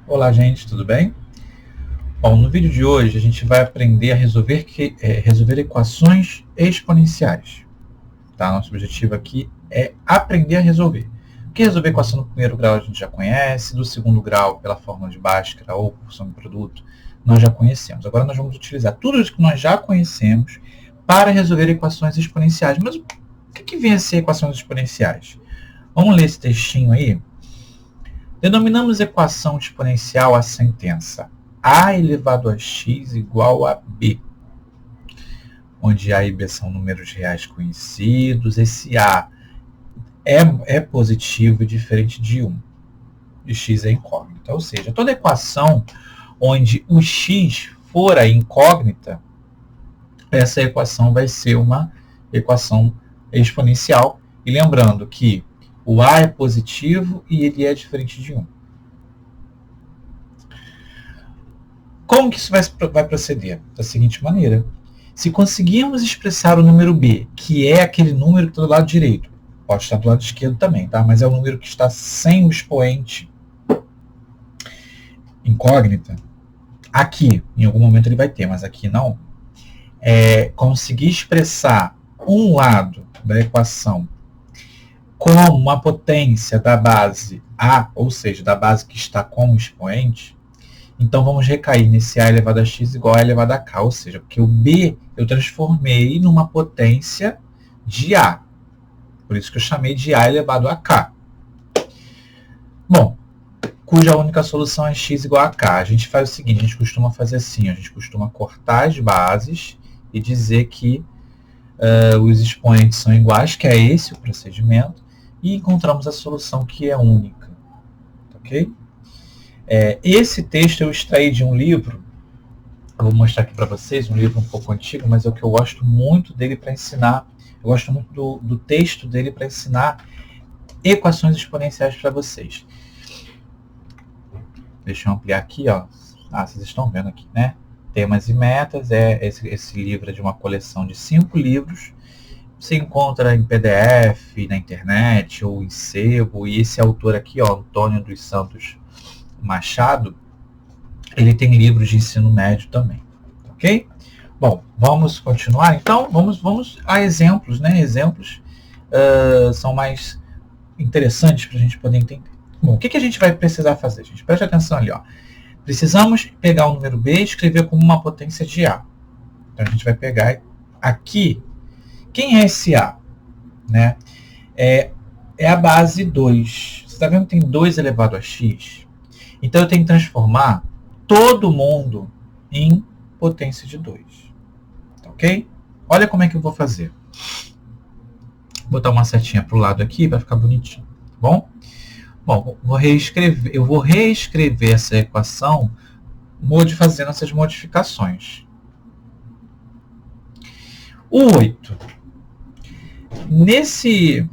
Olá, gente, tudo bem? Bom, no vídeo de hoje a gente vai aprender a resolver equações exponenciais. Tá? Nosso objetivo aqui é aprender a resolver. Porque resolver equação do primeiro grau a gente já conhece, do segundo grau pela fórmula de Bhaskara ou por função do produto nós já conhecemos. Agora nós vamos utilizar tudo isso que nós já conhecemos para resolver equações exponenciais. Mas o que vem a ser equações exponenciais? Vamos ler esse textinho aí? Denominamos equação exponencial a sentença a elevado a x igual a b, onde a e b são números reais conhecidos. Esse a é positivo e diferente de 1, e x é incógnita. Ou seja, toda equação onde o x for a incógnita, essa equação vai ser uma equação exponencial. E lembrando que o a é positivo e ele é diferente de 1. Como que isso vai proceder? Da seguinte maneira. Se conseguirmos expressar o número b, que é aquele número que está do lado direito, pode estar do lado esquerdo também, tá? Mas é o número que está sem o expoente incógnita. Aqui, em algum momento ele vai ter, mas aqui não. Conseguir expressar um lado da equação como uma potência da base a, ou seja, da base que está com o expoente, então vamos recair nesse a elevado a x igual a elevado a k, ou seja, porque o b eu transformei numa potência de a. Por isso que eu chamei de a elevado a k. Bom, cuja única solução é x igual a k. A gente faz o seguinte, a gente costuma fazer assim, a gente costuma cortar as bases e dizer que os expoentes são iguais, que é esse o procedimento, e encontramos a solução que é única. Ok? Esse texto eu extraí de um livro, eu vou mostrar aqui para vocês, um livro um pouco antigo, mas é o que eu gosto muito dele para ensinar, eu gosto muito do texto dele para ensinar equações exponenciais para vocês. Deixa eu ampliar aqui, ó. Vocês estão vendo aqui, né? Temas e metas, esse livro é de uma coleção de 5 livros, você encontra em PDF, na internet, ou em sebo, e esse autor aqui, ó, Antônio dos Santos Machado, ele tem livros de ensino médio também, ok? Bom, vamos continuar? Então, vamos a exemplos, né? Exemplos são mais interessantes para a gente poder entender. Bom, o que a gente vai precisar fazer, gente? Preste atenção ali, ó. Precisamos pegar o número b e escrever como uma potência de a. Então, a gente vai pegar aqui, quem é esse a? Né? É a base 2. Você está vendo que tem 2 elevado a x? Então, eu tenho que transformar todo mundo em potência de 2. Ok? Olha como é que eu vou fazer. Vou botar uma setinha para o lado aqui para ficar bonitinho. Tá bom? Bom, eu vou reescrever essa equação fazendo essas modificações. O 8. Nesse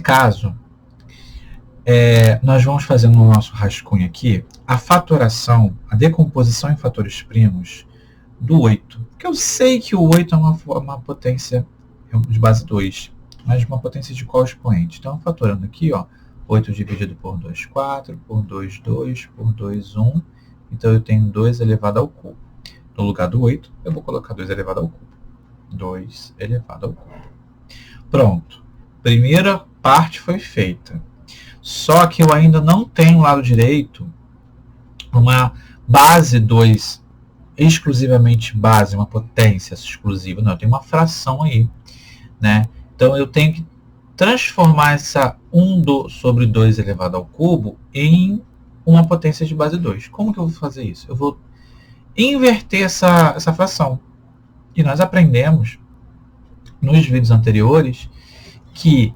caso, nós vamos fazer no nosso rascunho aqui a fatoração, a decomposição em fatores primos do 8. Porque eu sei que o 8 é uma potência de base 2, mas uma potência de qual expoente? Então, fatorando aqui, ó, 8 dividido por 2, 4, por 2, 2, por 2, 1. Então, eu tenho 2 elevado ao cubo. No lugar do 8, eu vou colocar 2 elevado ao cubo. 2 elevado ao cubo. Pronto. Primeira parte foi feita. Só que eu ainda não tenho lado direito uma base 2, exclusivamente base, uma potência exclusiva. Não, eu tenho uma fração aí, né? Então, eu tenho que transformar essa 1 sobre 2 elevado ao cubo em uma potência de base 2. Como que eu vou fazer isso? Eu vou inverter essa fração. E nós aprendemos nos vídeos anteriores que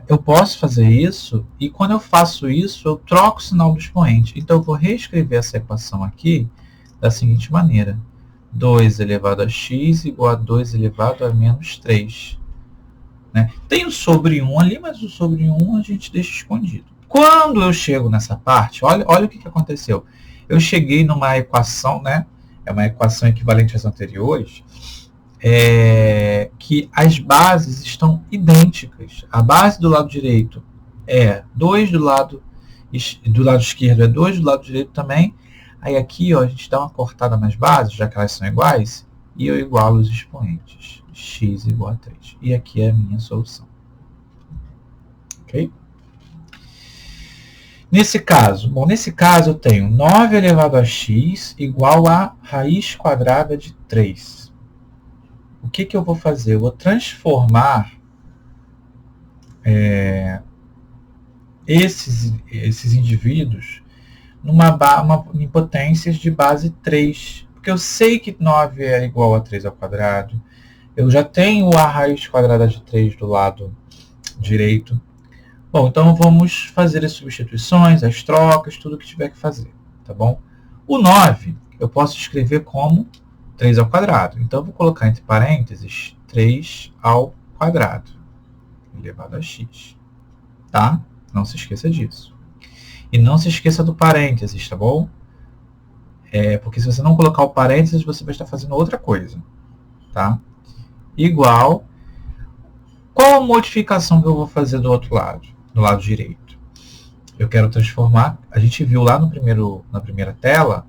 eu posso fazer isso, e quando eu faço isso, eu troco o sinal do expoente. Então, eu vou reescrever essa equação aqui da seguinte maneira. 2 elevado a x igual a 2 elevado a menos 3. Né? Tem o sobre 1 ali, mas o sobre 1 a gente deixa escondido. Quando eu chego nessa parte, olha o que aconteceu. Eu cheguei numa equação, né? É uma equação equivalente às anteriores, que as bases estão idênticas. A base do lado direito é 2 do lado do lado esquerdo é 2, do lado direito também. Aí aqui, ó, a gente dá uma cortada nas bases, já que elas são iguais, e eu igualo os expoentes. X igual a 3. E aqui é a minha solução. Ok? Nesse caso, eu tenho 9 elevado a x igual a raiz quadrada de 3. O que eu vou fazer? Eu vou transformar esses indivíduos em potências de base 3. Porque eu sei que 9 é igual a 3 ao quadrado. Eu já tenho a raiz quadrada de 3 do lado direito. Bom, então vamos fazer as substituições, as trocas, tudo que tiver que fazer, tá bom? O 9 eu posso escrever como 3 ao quadrado. Então eu vou colocar entre parênteses 3 ao quadrado elevado a x, tá? Não se esqueça disso. E não se esqueça do parênteses, tá bom? Porque se você não colocar o parênteses, você vai estar fazendo outra coisa, tá? Igual. Qual a modificação que eu vou fazer do outro lado, do lado direito? Eu quero transformar, a gente viu lá na primeira tela,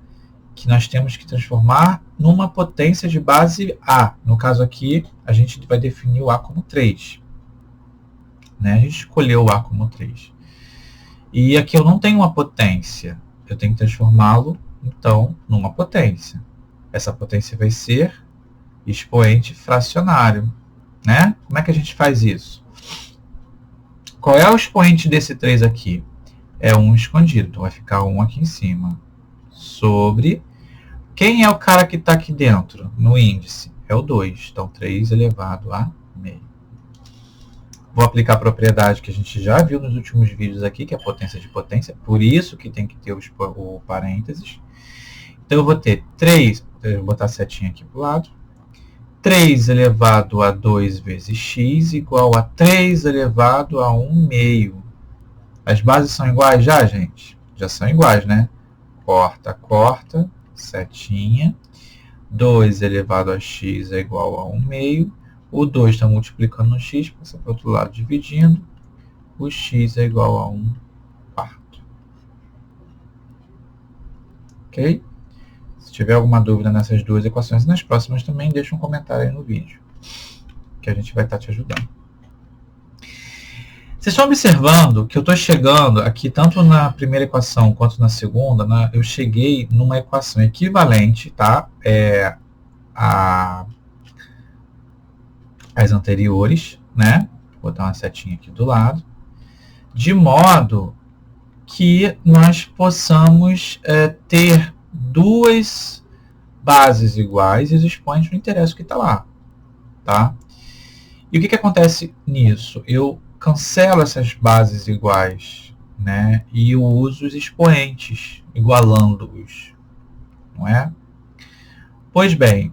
que nós temos que transformar numa potência de base A. No caso aqui, a gente vai definir o A como 3. Né? A gente escolheu o A como 3. E aqui eu não tenho uma potência. Eu tenho que transformá-lo, então, numa potência. Essa potência vai ser expoente fracionário. Né? Como é que a gente faz isso? Qual é o expoente desse 3 aqui? É 1 escondido. Então vai ficar 1 aqui em cima. Sobre... Quem é o cara que está aqui dentro, no índice? É o 2. Então 3 elevado a meio. Vou aplicar a propriedade que a gente já viu nos últimos vídeos aqui, que é a potência de potência. Por isso que tem que ter o parênteses. Então eu vou ter 3... Eu vou botar a setinha aqui para o lado. 3 elevado a 2 vezes x igual a 3 elevado a 1 meio. As bases são iguais já, gente? Já são iguais, né? Corta, corta, setinha. 2 elevado a x é igual a 1 meio. O 2 está multiplicando no x, passa para o outro lado dividindo. O x é igual a 1 quarto. Ok? Se tiver alguma dúvida nessas duas equações e nas próximas também, deixa um comentário aí no vídeo, que a gente vai estar te ajudando. Vocês estão observando que eu estou chegando aqui, tanto na primeira equação quanto na segunda, eu cheguei numa equação equivalente, tá? Às anteriores, né? Vou botar uma setinha aqui do lado. De modo que nós possamos ter duas bases iguais e os expoentes não interessam o que está lá, tá? E o que acontece nisso? Eu cancelo essas bases iguais, né? E eu uso os expoentes, igualando-os, não é? Pois bem,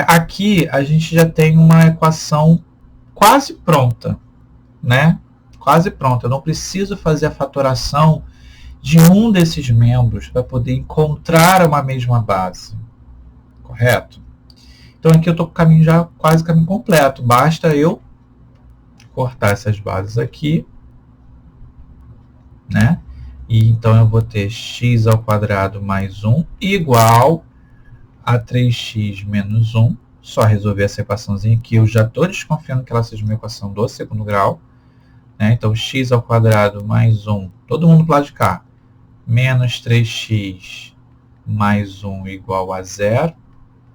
aqui a gente já tem uma equação quase pronta, né? Quase pronta. Eu não preciso fazer a fatoração de um desses membros para poder encontrar uma mesma base. Correto? Então aqui eu estou com o caminho já quase caminho completo. Basta eu cortar essas bases aqui, né? E então eu vou ter x ao quadrado mais 1 igual a 3x menos 1. Só resolver essa equaçãozinha aqui. Eu já estou desconfiando que ela seja uma equação do segundo grau. Né? Então x ao quadrado mais 1, todo mundo para o lado de cá, menos 3x mais 1 igual a 0.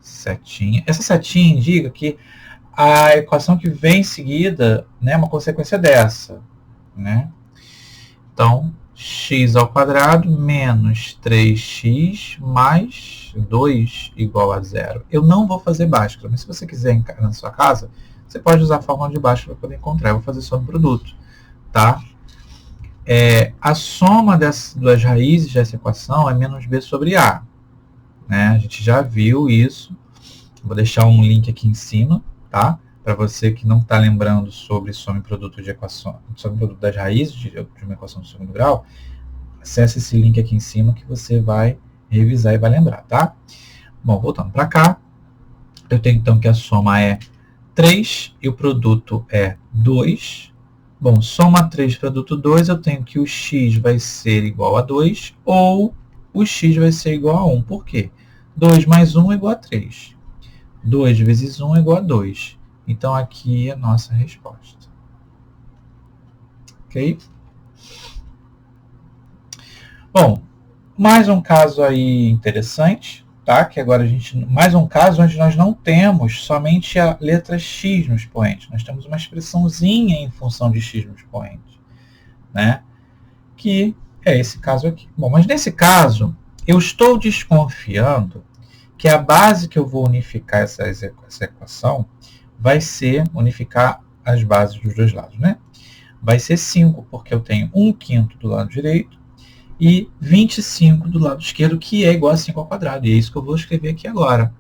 Setinha. Essa setinha indica que a equação que vem em seguida, né, é uma consequência dessa. Né? Então, x ao quadrado menos 3x mais 2 igual a 0. Eu não vou fazer Bhaskara, mas se você quiser na sua casa, você pode usar a fórmula de Bhaskara para poder encontrar. Eu vou fazer só no produto. Tá? A soma das raízes dessa equação é menos b sobre a. Né? A gente já viu isso. Vou deixar um link aqui em cima, tá? Para você que não está lembrando sobre soma e produto de equação, soma e produto das raízes de uma equação do segundo grau, acesse esse link aqui em cima que você vai revisar e vai lembrar, tá? Bom, voltando para cá, eu tenho então que a soma é 3 e o produto é 2. Bom, soma 3 produto 2, eu tenho que o x vai ser igual a 2 ou o x vai ser igual a 1. Por quê? 2 mais 1 é igual a 3. 2 vezes 1 é igual a 2. Então, aqui é a nossa resposta. Ok? Bom, mais um caso aí interessante, tá? Que agora mais um caso onde nós não temos somente a letra x no expoente. Nós temos uma expressãozinha em função de x no expoente, né? Que é esse caso aqui. Bom, mas nesse caso, eu estou desconfiando que a base que eu vou unificar essa equação vai ser unificar as bases dos dois lados, né? Vai ser 5, porque eu tenho 1/5 do lado direito e 25 do lado esquerdo, que é igual a 5 ao quadrado. E é isso que eu vou escrever aqui agora.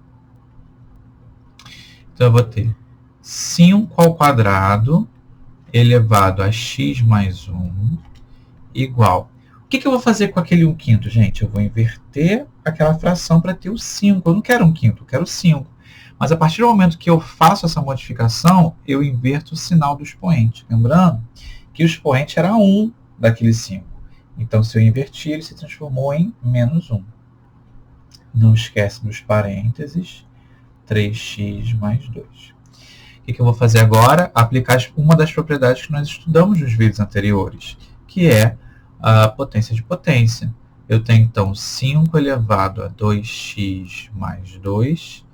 Então, eu vou ter 5 ao quadrado elevado a x mais 1 igual. O que eu vou fazer com aquele 1/5, gente? Eu vou inverter aquela fração para ter o 5. Eu não quero 1/5, eu quero 5. Mas a partir do momento que eu faço essa modificação, eu inverto o sinal do expoente. Lembrando que o expoente era 1 daquele 5. Então, se eu invertir, ele se transformou em menos 1. Não esquece dos parênteses, 3x mais 2. O que eu vou fazer agora? Aplicar uma das propriedades que nós estudamos nos vídeos anteriores, que é a potência de potência. Eu tenho, então, 5 elevado a 2x mais 2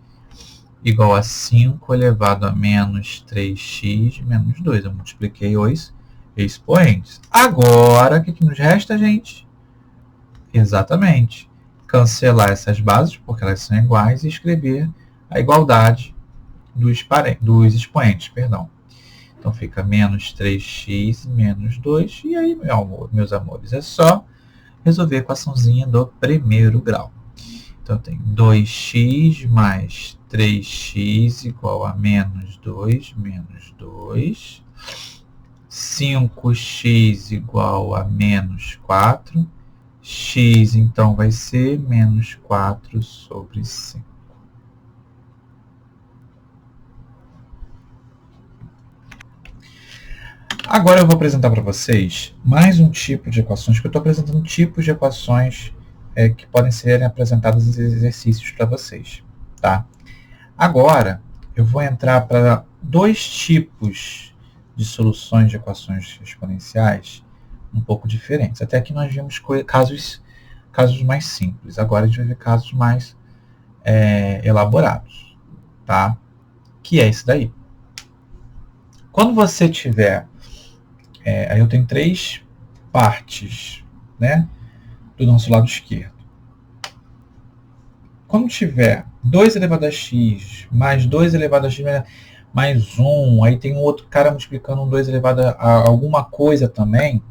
igual a 5 elevado a menos 3x menos 2. Eu multipliquei os expoentes. Agora, o que nos resta, gente? Exatamente. Cancelar essas bases, porque elas são iguais, e escrever a igualdade dos expoentes. Perdão. Então, fica menos 3x menos 2. E aí, meus amores, é só resolver a equaçãozinha do primeiro grau. Então, eu tenho 2x mais 3x igual a menos 2 menos 2. 5x igual a menos 4. X, então, vai ser menos 4 sobre 5. Agora eu vou apresentar para vocês mais um tipo de equações, que eu estou apresentando tipos de equações que podem ser apresentadas em exercícios para vocês. Tá? Agora, eu vou entrar para dois tipos de soluções de equações exponenciais um pouco diferentes. Até aqui nós vimos casos mais simples. Agora a gente vai ver casos mais elaborados, tá? Que é esse daí. Quando você tiver... aí eu tenho três partes, né, do nosso lado esquerdo. Quando tiver 2 elevado a x mais 2 elevado a x mais 1, aí tem um outro cara multiplicando um 2 elevado a alguma coisa também,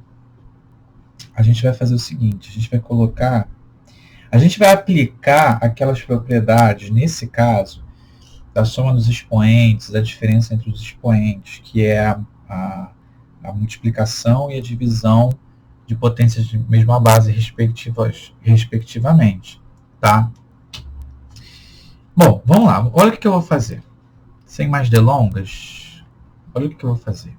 a gente vai fazer o seguinte, a gente vai aplicar aquelas propriedades, nesse caso, da soma dos expoentes, da diferença entre os expoentes, que é a multiplicação e a divisão de potências de mesma base respectivamente. Tá? Bom, vamos lá. Olha o que eu vou fazer. Sem mais delongas, olha o que eu vou fazer.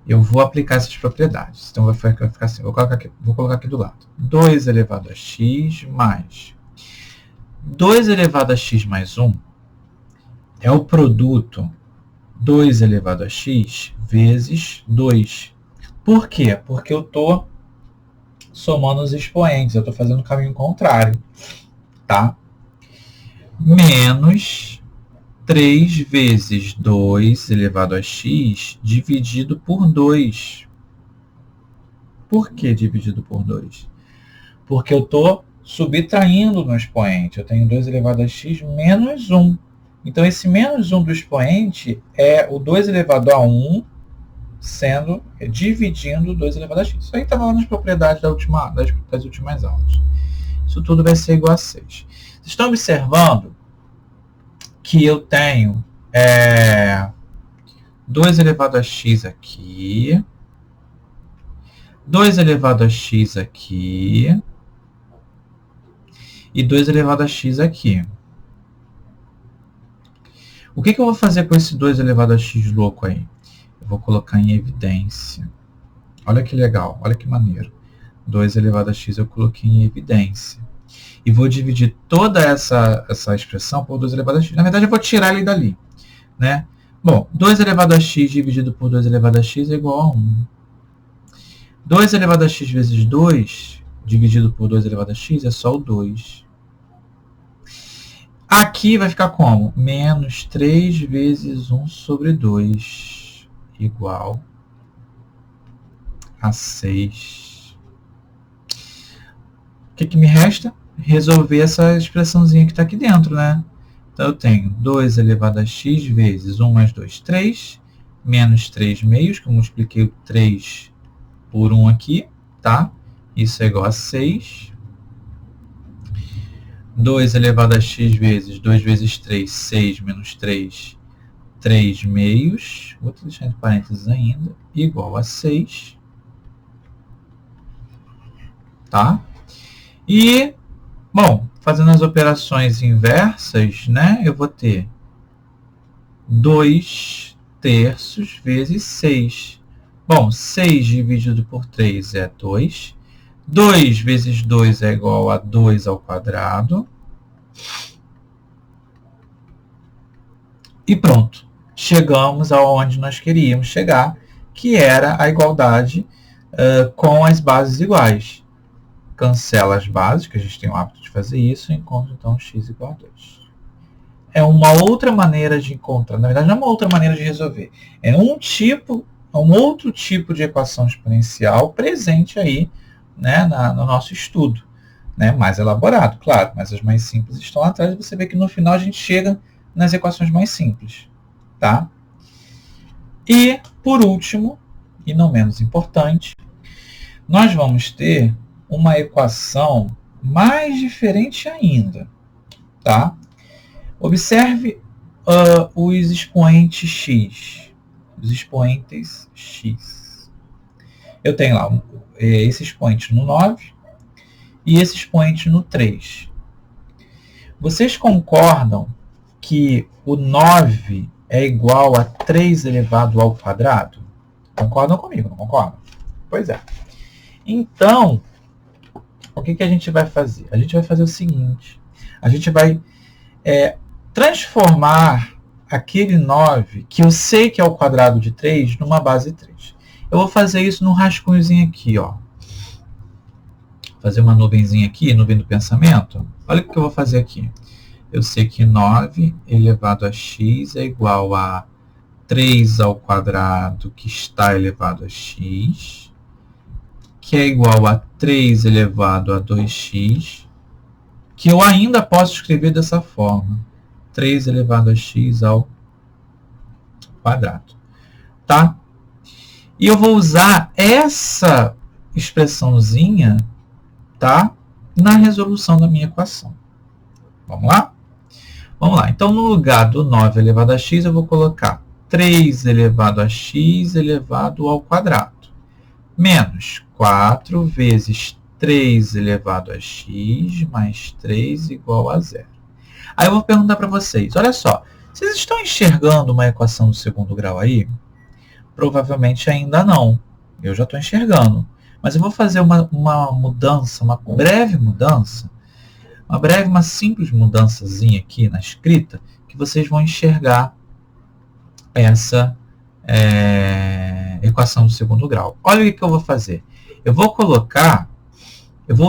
Eu vou aplicar essas propriedades. Então, vai ficar assim. Vou colocar aqui do lado. 2 elevado a x mais 2 elevado a x mais 1 é o produto 2 elevado a x vezes 2. Por quê? Porque eu estou somando os expoentes. Eu estou fazendo o caminho contrário. Tá? Menos 3 vezes 2 elevado a x dividido por 2. Por que dividido por 2? Porque eu estou subtraindo no expoente. Eu tenho 2 elevado a x menos 1. Então, esse menos 1 do expoente é o 2 elevado a 1 dividindo 2 elevado a x. Isso aí estava lá nas propriedades das últimas aulas. Isso tudo vai ser igual a 6. Vocês estão observando que eu tenho 2 elevado a x aqui, 2 elevado a x aqui e 2 elevado a x aqui. O que eu vou fazer com esse 2 elevado a x louco aí? Vou colocar em evidência. Olha que legal, olha que maneiro. 2 elevado a x eu coloquei em evidência. E vou dividir toda essa expressão por 2 elevado a x. Na verdade, eu vou tirar ele dali, né? Bom, 2 elevado a x dividido por 2 elevado a x é igual a 1. 2 elevado a x vezes 2 dividido por 2 elevado a x é só o 2. Aqui vai ficar como? Menos 3 vezes 1 sobre 2 igual a 6. O que me resta? Resolver essa expressãozinha que está aqui dentro, né? Então, eu tenho 2 elevado a x vezes 1 mais 2, 3, menos 3 meios, que eu multipliquei o 3 por 1 aqui, tá? Isso é igual a 6. 2 elevado a x vezes 2 vezes 3, 6 menos 3, 3 meios. Vou deixar entre parênteses ainda, igual a 6. Tá? E, bom, fazendo as operações inversas, né, eu vou ter 2 terços vezes 6. Bom, 6 dividido por 3 é 2. 2 vezes 2 é igual a 2 ao quadrado. E pronto. Chegamos aonde nós queríamos chegar, que era a igualdade com as bases iguais. Cancela as bases, que a gente tem o hábito de fazer isso, e encontra então x igual a 2. É uma outra maneira de encontrar, na verdade não é uma outra maneira de resolver, é um outro tipo de equação exponencial presente aí, né, no nosso estudo, né, mais elaborado, claro, mas as mais simples estão lá atrás, e você vê que no final a gente chega nas equações mais simples, tá? E, por último, e não menos importante, nós vamos ter uma equação mais diferente ainda, tá? Observe os expoentes x. Os expoentes x. Eu tenho lá esse expoente no 9 e esse expoente no 3. Vocês concordam que o 9 é igual a 3 elevado ao quadrado? Concordam comigo, não concordam? Pois é. Então, o que a gente vai fazer? A gente vai fazer o seguinte. A gente vai transformar aquele 9, que eu sei que é o quadrado de 3, numa base 3. Eu vou fazer isso num rascunhozinho aqui, ó. Fazer uma nuvenzinha aqui, nuvem do pensamento. Olha o que eu vou fazer aqui. Eu sei que 9 elevado a x é igual a 3 ao quadrado, que está elevado a x, que é igual a 3 elevado a 2x, que eu ainda posso escrever dessa forma. 3 elevado a x ao quadrado. Tá? E eu vou usar essa expressãozinha, tá, na resolução da minha equação. Vamos lá? Vamos lá. Então, no lugar do 9 elevado a x, eu vou colocar 3 elevado a x elevado ao quadrado, menos 4 vezes 3 elevado a x mais 3 igual a 0. Aí eu vou perguntar para vocês, olha só, vocês estão enxergando uma equação do segundo grau aí? Provavelmente ainda não. Eu já estou enxergando. Mas eu vou fazer uma mudança, uma breve mudança, uma simples mudançazinha aqui na escrita, que vocês vão enxergar essa equação do segundo grau. Olha o que eu vou fazer. Eu vou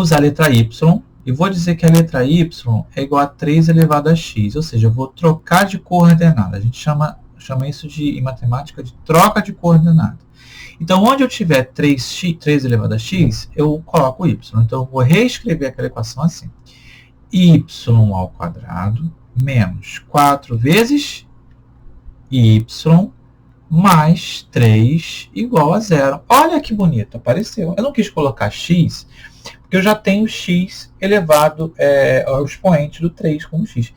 usar a letra y, e vou dizer que a letra y é igual a 3 elevado a x, ou seja, eu vou trocar de coordenada. A gente chama isso em matemática de troca de coordenada. Então, onde eu tiver 3 elevado a x, eu coloco y. Então, eu vou reescrever aquela equação assim. Y ao quadrado menos 4 vezes y mais 3 igual a 0. Olha que bonito, apareceu. Eu não quis colocar x, porque eu já tenho x elevado ao expoente do 3 como x.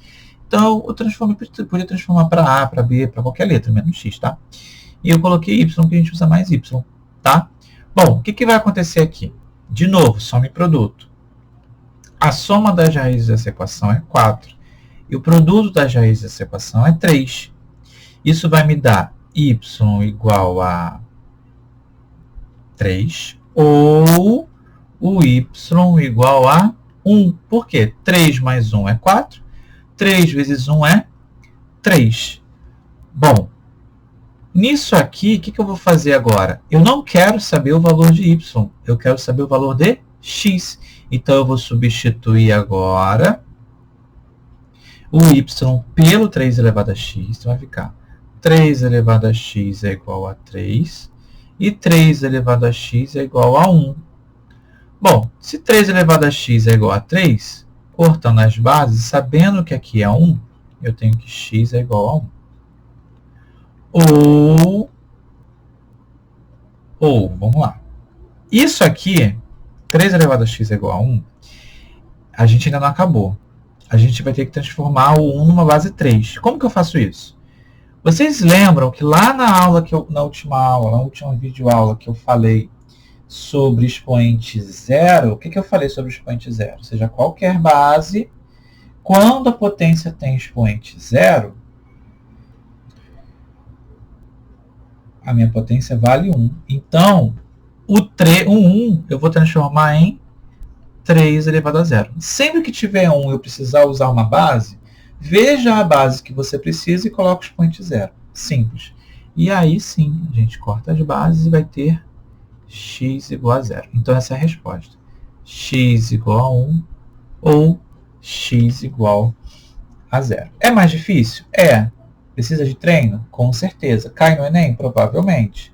Então, eu podia transformar para A, para B, para qualquer letra, menos x, tá? E eu coloquei y, que a gente usa mais y, tá? Bom, o que vai acontecer aqui? De novo, soma e produto. A soma das raízes dessa equação é 4. E o produto das raízes dessa equação é 3. Isso vai me dar y igual a 3 ou o y igual a 1. Por quê? 3 mais 1 é 4. 3 vezes 1 é 3. Bom, nisso aqui, o que eu vou fazer agora? Eu não quero saber o valor de y, eu quero saber o valor de x. Então, eu vou substituir agora o y pelo 3 elevado a x. Então, vai ficar 3 elevado a x é igual a 3 e 3 elevado a x é igual a 1. Bom, se 3 elevado a x é igual a 3, cortando as bases, sabendo que aqui é 1, eu tenho que x é igual a 1. Ou, vamos lá. Isso aqui, 3 elevado a x é igual a 1, a gente ainda não acabou. A gente vai ter que transformar o 1 numa base 3. Como que eu faço isso? Vocês lembram que lá na última videoaula que eu falei sobre expoente zero, o que eu falei sobre expoente zero? Ou seja, qualquer base, quando a potência tem expoente zero, a minha potência vale 1. Então, o 1 eu vou transformar em 3 elevado a zero. Sempre que tiver 1 e eu precisar usar uma base, veja a base que você precisa e coloque o expoente zero. Simples. E aí sim, a gente corta as bases e vai ter x igual a zero. Então, essa é a resposta. X igual a 1 ou x igual a zero. É mais difícil? É. Precisa de treino? Com certeza. Cai no Enem? Provavelmente.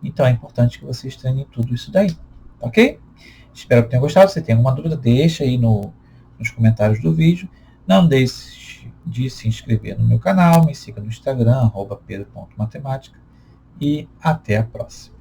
Então, é importante que vocês treinem tudo isso daí. Ok? Espero que tenham gostado. Se tem alguma dúvida, deixa aí nos comentários do vídeo. Não deixe de se inscrever no meu canal. Me siga no Instagram, @pedro.matemática. E até a próxima.